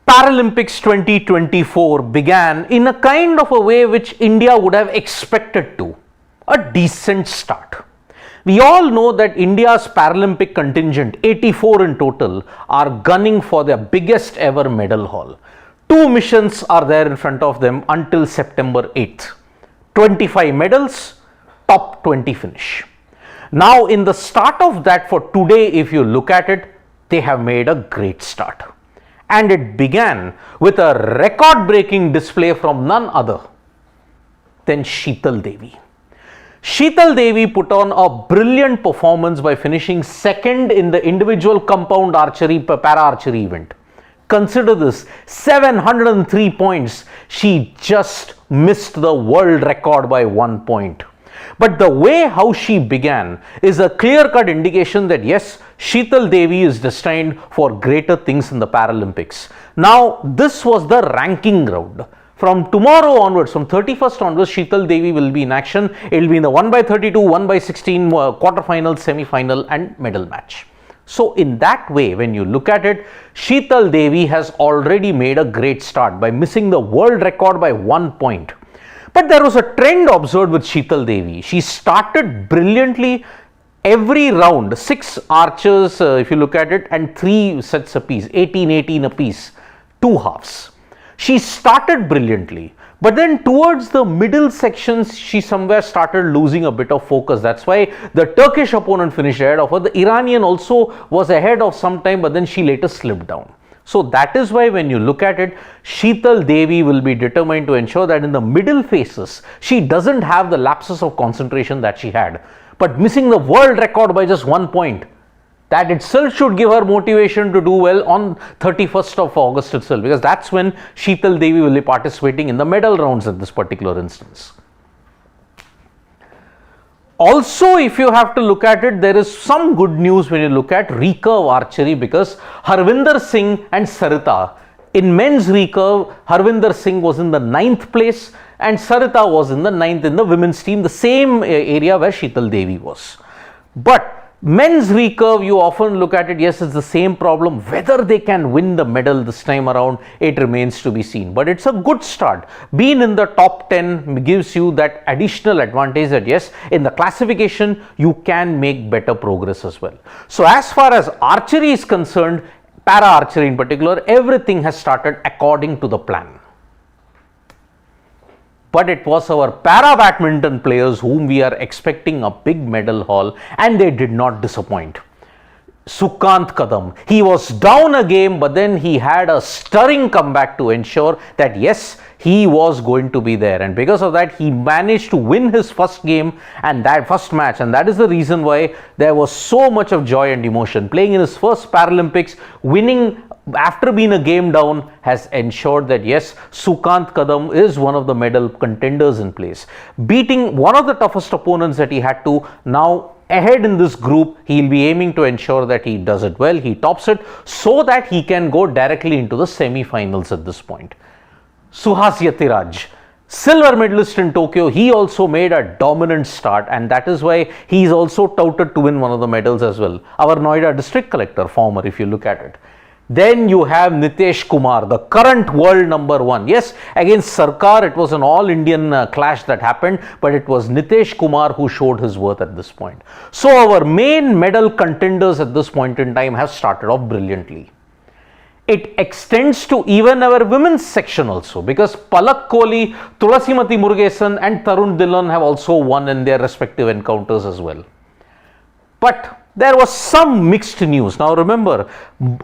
Paralympics 2024 began in a kind of a way which India would have expected to, a decent start. We all know that India's Paralympic contingent, 84 in total, are gunning for their biggest ever medal haul. 2 missions are there in front of them until September 8th. 25 medals, top 20 finish. Now in the start of that for today, if you look at it, they have made a great start. And it began with a record-breaking display from none other than Sheetal Devi. Sheetal Devi put on a brilliant performance by finishing second in the individual compound archery para-archery event. Consider this, 703 points. She just missed the world record by 1 point. But the way how she began is a clear-cut indication that yes, Sheetal Devi is destined for greater things in the Paralympics. Now, this was the ranking round. From tomorrow onwards, from 31st onwards, Sheetal Devi will be in action. It will be in the 1x32, 1x16 quarterfinal, semi-final and medal match. So, in that way, when you look at it, Sheetal Devi has already made a great start by missing the world record by 1 point. But there was a trend observed with Sheetal Devi. She started brilliantly every round, 6 archers if you look at it, and 3 sets apiece, 18-18 apiece, 2 halves. She started brilliantly, but then towards the middle sections, she somewhere started losing a bit of focus. That's why the Turkish opponent finished ahead of her. The Iranian also was ahead of some time, but then she later slipped down. So that is why when you look at it, Sheetal Devi will be determined to ensure that in the middle phases, she doesn't have the lapses of concentration that she had. But missing the world record by just 1 point, that itself should give her motivation to do well on 31st of August itself, because that's when Sheetal Devi will be participating in the medal rounds in this particular instance. Also, if you have to look at it, there is some good news when you look at recurve archery, because Harvinder Singh and Sarita, in men's recurve, Harvinder Singh was in the 9th place and Sarita was in the 9th in the women's team, the same area where Sheetal Devi was. But men's recurve, you often look at it, yes, it's the same problem. Whether they can win the medal this time around, it remains to be seen. But it's a good start. Being in the top 10 gives you that additional advantage that yes, in the classification, you can make better progress as well. So as far as archery is concerned, para-archery in particular, everything has started according to the plan. But it was our para-badminton players whom we are expecting a big medal haul, and they did not disappoint. Sukant Kadam, he was down a game, but then he had a stirring comeback to ensure that yes, he was going to be there, and because of that he managed to win his first game and that first match, and that is the reason why there was so much of joy and emotion. Playing in his first Paralympics, winning after being a game down has ensured that yes, Sukant Kadam is one of the medal contenders in place. Beating one of the toughest opponents that he had to, now ahead in this group, he'll be aiming to ensure that he does it well, he tops it, so that he can go directly into the semi-finals at this point. Suhas Yatiraj, silver medalist in Tokyo, he also made a dominant start, and that is why he is also touted to win one of the medals as well. Our Noida district collector, former, if you look at it. Then you have Nitesh Kumar, the current world #1. Yes, against Sarkar, it was an all-Indian clash that happened, but it was Nitesh Kumar who showed his worth at this point. So our main medal contenders at this point in time have started off brilliantly. It extends to even our women's section also, because Palak Kohli, Tulasimati Murugesan and Tarun Dhillon have also won in their respective encounters as well. But there was some mixed news. Now remember,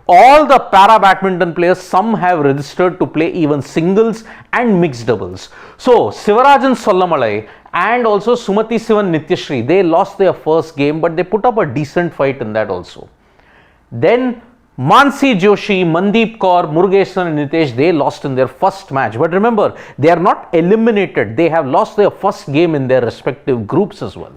all the para-badminton players, some have registered to play even singles and mixed doubles. So Sivarajan Sollamalai and also Sumati Sivan Nityashri, they lost their first game, but they put up a decent fight in that also. Then Mansi Joshi, Mandeep Kaur, Murugesan and Nitesh, they lost in their first match. But remember, they are not eliminated. They have lost their first game in their respective groups as well.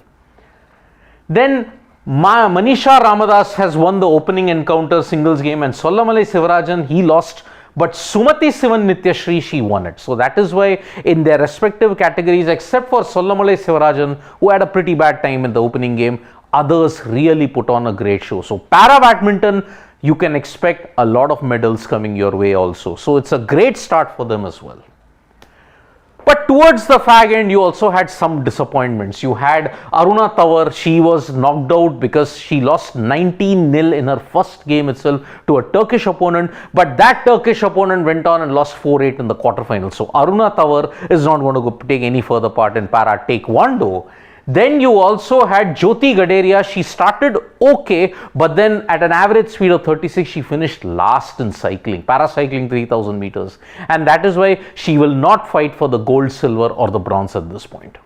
Then Manisha Ramadas has won the opening encounter singles game, and Sollamalai Sivarajan, he lost, but Sumati Sivan Nityashri, she won it. So that is why in their respective categories, except for Sollamalai Sivarajan, who had a pretty bad time in the opening game, others really put on a great show. So para badminton, you can expect a lot of medals coming your way also. So it's a great start for them as well. But towards the fag end, you also had some disappointments. You had Aruna Tawar. She was knocked out because she lost 19-0 in her first game itself to a Turkish opponent. But that Turkish opponent went on and lost 4-8 in the quarterfinals. So Aruna Tawar is not going to take any further part in para taekwondo. Then you also had Jyoti Gaderia. She started okay, but then at an average speed of 36, she finished last in cycling, paracycling 3000 meters. And that is why she will not fight for the gold, silver or the bronze at this point.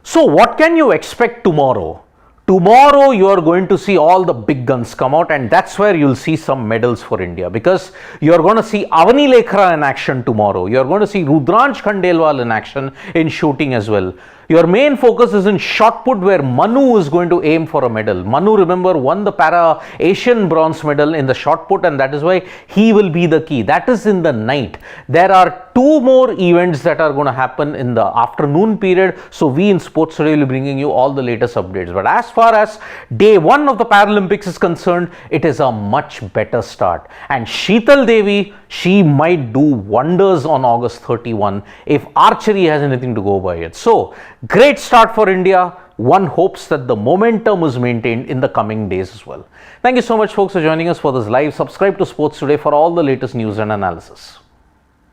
So what can you expect tomorrow? Tomorrow you are going to see all the big guns come out, and that's where you'll see some medals for India, because you're going to see Avani Lekhara in action tomorrow. You're going to see Rudransh Khandelwal in action in shooting as well. Your main focus is in shot put, where Manu is going to aim for a medal. Manu, remember, won the Para Asian bronze medal in the shot put, and that is why he will be the key. That is in the night. There are 2 more events that are going to happen in the afternoon period. So we in Sports Today will be bringing you all the latest updates. But as far as day 1 of the Paralympics is concerned, it is a much better start. And Sheetal Devi, she might do wonders on August 31 if archery has anything to go by it. So great start for India. One hopes that the momentum is maintained in the coming days as well. Thank you so much, folks, for joining us for this live. Subscribe to Sports Today for all the latest news and analysis.